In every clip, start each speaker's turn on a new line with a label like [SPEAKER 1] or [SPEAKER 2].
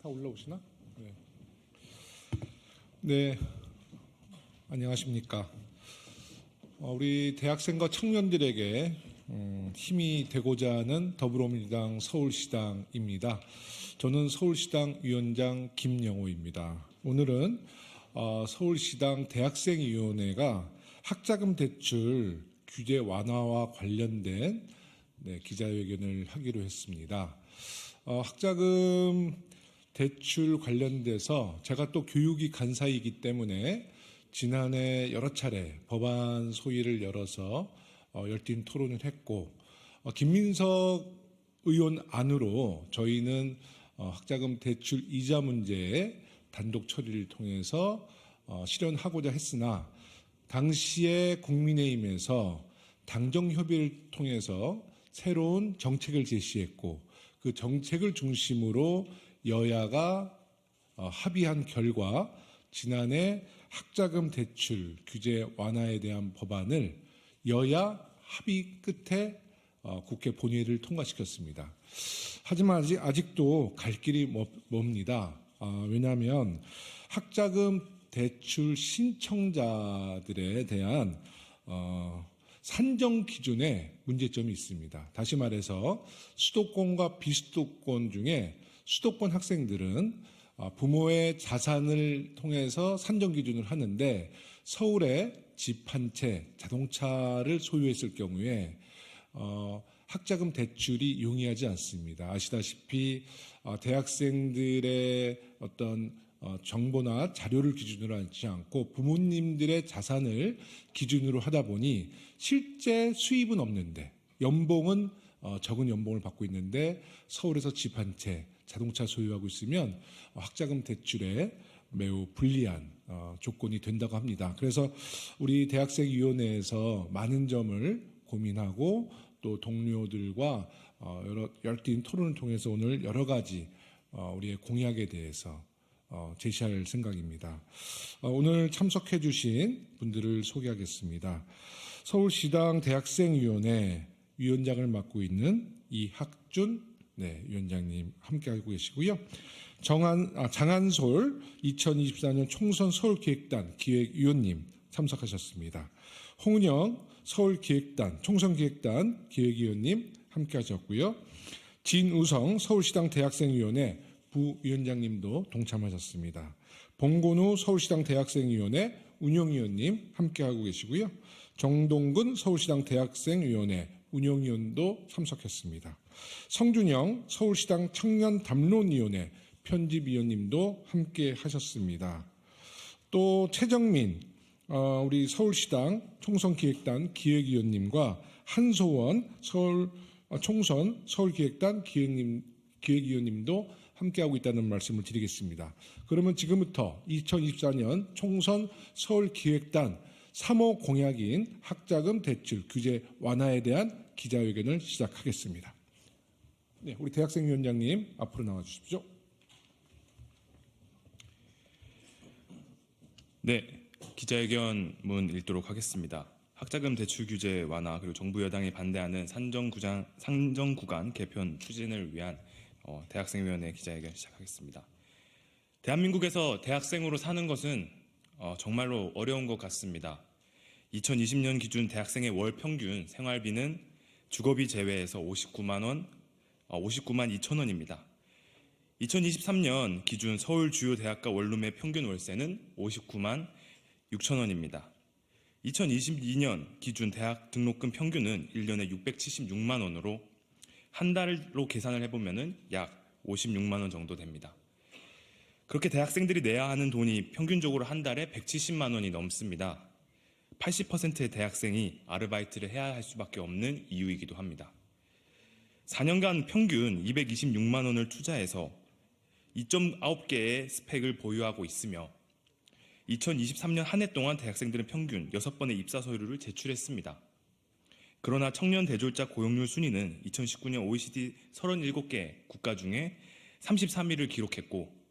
[SPEAKER 1] 다 올라오시나? 네. 네, 안녕하십니까. 우리 대학생과 청년들에게 힘이 되고자 하는 더불어민주당 서울시당입니다. 저는 서울시당 위원장 김영호입니다. 오늘은 서울시당 대학생위원회가 학자금 대출 규제 완화와 관련된 기자회견을 하기로 했습니다. 학자금 대출 관련돼서 제가 또 교육이 간사이기 때문에 지난해 여러 차례 법안 소위를 열어서 열띤 토론을 했고, 김민석 의원 안으로 저희는 학자금 대출 이자 문제의 단독 처리를 통해서 실현하고자 했으나 당시에 국민의힘에서 당정협의를 통해서 새로운 정책을 제시했고, 그 정책을 중심으로 여야가 합의한 결과 지난해 학자금 대출 규제 완화에 대한 법안을 여야 합의 끝에 국회 본회의를 통과시켰습니다. 하지만 아직도 갈 길이 멉니다. 왜냐하면 학자금 대출 신청자들에 대한 산정 기준에 문제점이 있습니다. 다시 말해서 수도권과 비수도권 중에 수도권 학생들은 부모의 자산을 통해서 산정 기준을 하는데 서울에 집 한 채, 자동차를 소유했을 경우에 학자금 대출이 용이하지 않습니다. 아시다시피 대학생들의 어떤 정보나 자료를 기준으로 하지 않고 부모님들의 자산을 기준으로 하다 보니 실제 수입은 없는데 연봉은 적은 연봉을 받고 있는데 서울에서 집 한 채, 자동차 소유하고 있으면 학자금 대출에 매우 불리한 조건이 된다고 합니다. 그래서 우리 대학생위원회에서 많은 점을 고민하고 또 동료들과 열띤 토론을 통해서 오늘 여러 가지 우리의 공약에 대해서 제시할 생각입니다. 오늘 참석해 주신 분들을 소개하겠습니다. 서울시당 대학생위원회 위원장을 맡고 있는 이학준 위원장님 함께하고 계시고요. 장한솔 2024년 총선 서울기획단 기획위원님 참석하셨습니다. 홍은영 서울기획단 총선기획단 기획위원님 함께하셨고요. 진우성 서울시당 대학생위원회 부위원장님도 동참하셨습니다. 봉건우 서울시당 대학생위원회 운영위원님 함께하고 계시고요. 정동근 서울시당 대학생위원회 운영위원도 참석했습니다. 성준영 서울시당 청년담론위원회 편집위원님도 함께 하셨습니다. 또 최정민 우리 서울시당 총선기획단 기획위원님과 한소원 총선 서울기획단 기획위원님도 함께하고 있다는 말씀을 드리겠습니다. 그러면 지금부터 2024년 총선 서울기획단 3호 공약인 학자금 대출 규제 완화에 대한 기자회견을 시작하겠습니다. 네, 우리 대학생위원장님 앞으로 나와 주십시오.
[SPEAKER 2] 네, 기자회견 문 읽도록 하겠습니다. 학자금 대출 규제 완화 그리고 정부 여당이 반대하는 산정 구간 개편 추진을 위한 대학생위원회 기자회견 시작하겠습니다. 대한민국에서 대학생으로 사는 것은 정말로 어려운 것 같습니다. 2020년 기준 대학생의 월 평균 생활비는 주거비 제외해서 59만 2천 원입니다. 2023년 기준 서울 주요 대학가 원룸의 평균 월세는 59만 6천 원입니다. 2022년 기준 대학 등록금 평균은 1년에 676만 원으로 한 달로 계산을 해보면 약 56만 원 정도 됩니다. 그렇게 대학생들이 내야 하는 돈이 평균적으로 한 달에 170만 원이 넘습니다. 80%의 대학생이 아르바이트를 해야 할 수밖에 없는 이유이기도 합니다. 4년간 평균 226만 원을 투자해서 2.9개의 스펙을 보유하고 있으며 2023년 한 해 동안 대학생들은 평균 6번의 입사 서류를 제출했습니다. 그러나 청년 대졸자 고용률 순위는 2019년 OECD 37개 국가 중에 33위를 기록했고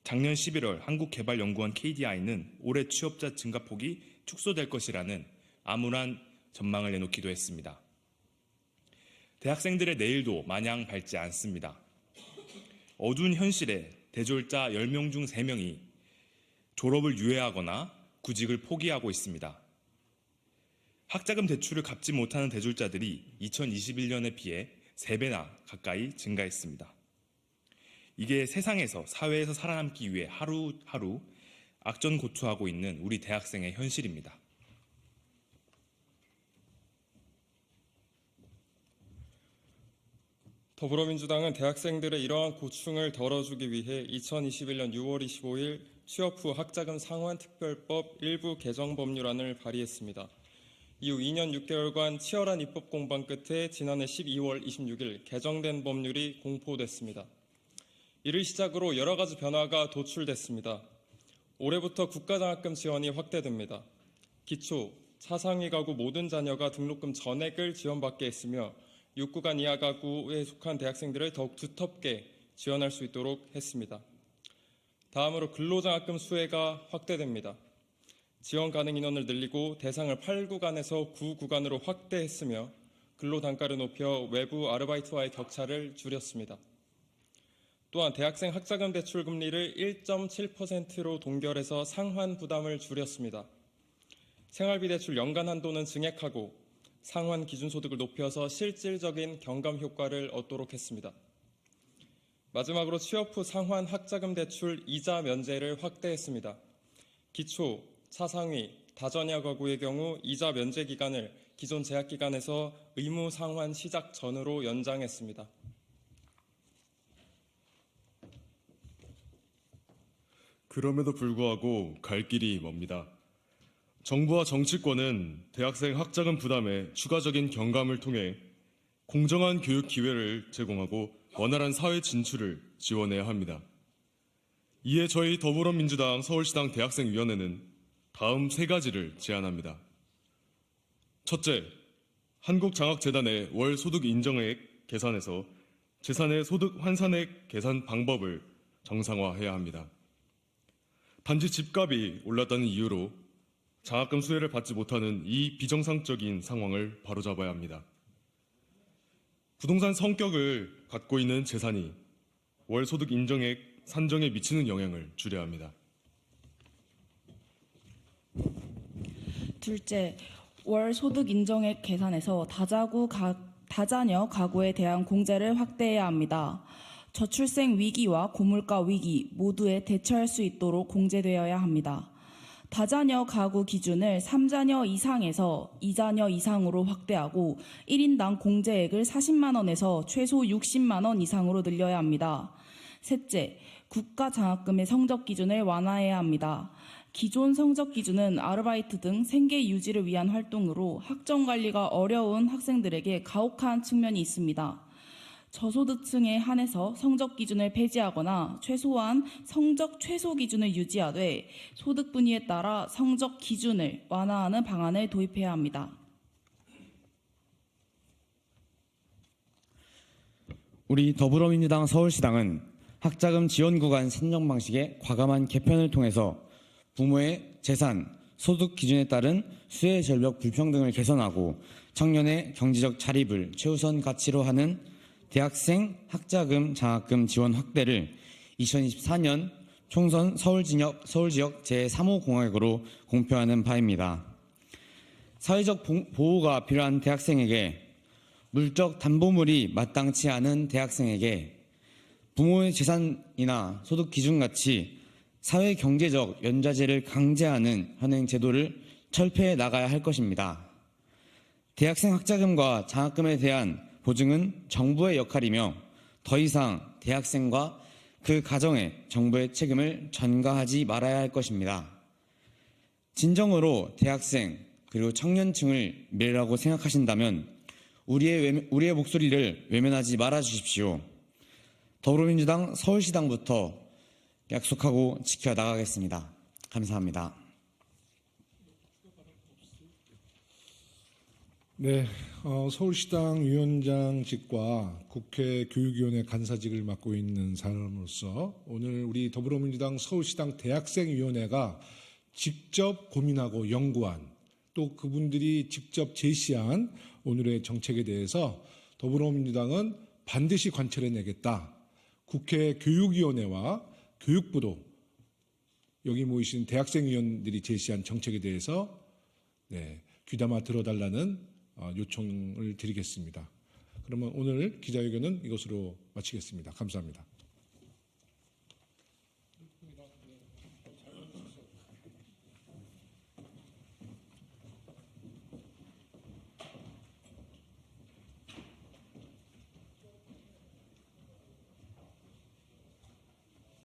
[SPEAKER 2] 작년 11월 한국개발연구원 KDI는 올해 취업자 증가폭이 축소될 것이라는 암울한 전망을 내놓기도 했습니다. 대학생들의 내일도 마냥 밝지 않습니다. 어두운 현실에 대졸자 10명 중 3명이 졸업을 유예하거나 구직을 포기하고 있습니다. 학자금 대출을 갚지 못하는 대졸자들이 2021년에 비해 3배나 가까이 증가했습니다. 이게 세상에서, 사회에서 살아남기 위해 하루하루 악전고투하고 있는 우리 대학생의 현실입니다.
[SPEAKER 3] 더불어민주당은 대학생들의 이러한 고충을 덜어주기 위해 2021년 6월 25일 취업 후 학자금 상환특별법 일부 개정 법률안을 발의했습니다. 이후 2년 6개월간 치열한 입법 공방 끝에 지난해 12월 26일 개정된 법률이 공포됐습니다. 이를 시작으로 여러 가지 변화가 도출됐습니다. 올해부터 국가장학금 지원이 확대됩니다. 기초, 차상위 가구 모든 자녀가 등록금 전액을 지원받게 했으며 6구간 이하 가구에 속한 대학생들을 더욱 두텁게 지원할 수 있도록 했습니다. 다음으로 근로장학금 수혜가 확대됩니다. 지원 가능 인원을 늘리고 대상을 8구간에서 9구간으로 확대했으며 근로단가를 높여 외부 아르바이트와의 격차를 줄였습니다. 또한 대학생 학자금 대출 금리를 1.7%로 동결해서 상환 부담을 줄였습니다. 생활비 대출 연간 한도는 증액하고 상환 기준소득을 높여서 실질적인 경감 효과를 얻도록 했습니다. 마지막으로 취업 후 상환 학자금 대출 이자 면제를 확대했습니다. 기초, 차상위, 다전야 가구의 경우 이자 면제 기간을 기존 제한 기간에서 의무 상환 시작 전으로 연장했습니다.
[SPEAKER 4] 그럼에도 불구하고 갈 길이 멉니다. 정부와 정치권은 대학생 학자금 부담에 추가적인 경감을 통해 공정한 교육 기회를 제공하고 원활한 사회 진출을 지원해야 합니다. 이에 저희 더불어민주당 서울시당 대학생위원회는 다음 3가지를 제안합니다. 첫째, 한국장학재단의 월 소득 인정액 계산에서 재산의 소득 환산액 계산 방법을 정상화해야 합니다. 단지 집값이 올랐다는 이유로 장학금 수혜를 받지 못하는 이 비정상적인 상황을 바로잡아야 합니다. 부동산 성격을 갖고 있는 재산이 월 소득 인정액 산정에 미치는 영향을 줄여야 합니다.
[SPEAKER 5] 둘째, 월 소득 인정액 계산에서 다자녀 가구에 대한 공제를 확대해야 합니다. 저출생 위기와 고물가 위기 모두에 대처할 수 있도록 공제되어야 합니다. 다자녀 가구 기준을 3자녀 이상에서 2자녀 이상으로 확대하고 1인당 공제액을 40만 원에서 최소 60만 원 이상으로 늘려야 합니다. 셋째, 국가 장학금의 성적 기준을 완화해야 합니다. 기존 성적 기준은 아르바이트 등 생계 유지를 위한 활동으로 학점 관리가 어려운 학생들에게 가혹한 측면이 있습니다. 저소득층에 한해서 성적 기준을 폐지하거나 최소한 성적 최소 기준을 유지하되 소득 분위에 따라 성적 기준을 완화하는 방안을 도입해야 합니다.
[SPEAKER 6] 우리 더불어민주당 서울시당은 학자금 지원 구간 산정 방식의 과감한 개편을 통해서 부모의 재산, 소득 기준에 따른 수혜 절벽 불평등을 개선하고 청년의 경제적 자립을 최우선 가치로 하는 대학생 학자금 장학금 지원 확대를 2024년 총선 서울지역 제3호 공약으로 공표하는 바입니다. 사회적 보호가 필요한 대학생에게, 물적 담보물이 마땅치 않은 대학생에게 부모의 재산이나 소득 기준같이 사회 경제적 연좌제를 강제하는 현행 제도를 철폐해 나가야 할 것입니다. 대학생 학자금과 장학금에 대한 보증은 정부의 역할이며 더 이상 대학생과 그 가정에 정부의 책임을 전가하지 말아야 할 것입니다. 진정으로 대학생 그리고 청년층을 미래라고 생각하신다면 우리의 목소리를 외면하지 말아 주십시오. 더불어민주당 서울시당부터 약속하고 지켜나가겠습니다. 감사합니다.
[SPEAKER 1] 네, 서울시당 위원장직과 국회 교육위원회 간사직을 맡고 있는 사람으로서 오늘 우리 더불어민주당 서울시당 대학생위원회가 직접 고민하고 연구한 또 그분들이 직접 제시한 오늘의 정책에 대해서 더불어민주당은 반드시 관철해내겠다. 국회 교육위원회와 교육부도 여기 모이신 대학생위원들이 제시한 정책에 대해서 귀담아 들어달라는 요청을 드리겠습니다. 그러면 오늘 기자회견은 이것으로 마치겠습니다. 감사합니다.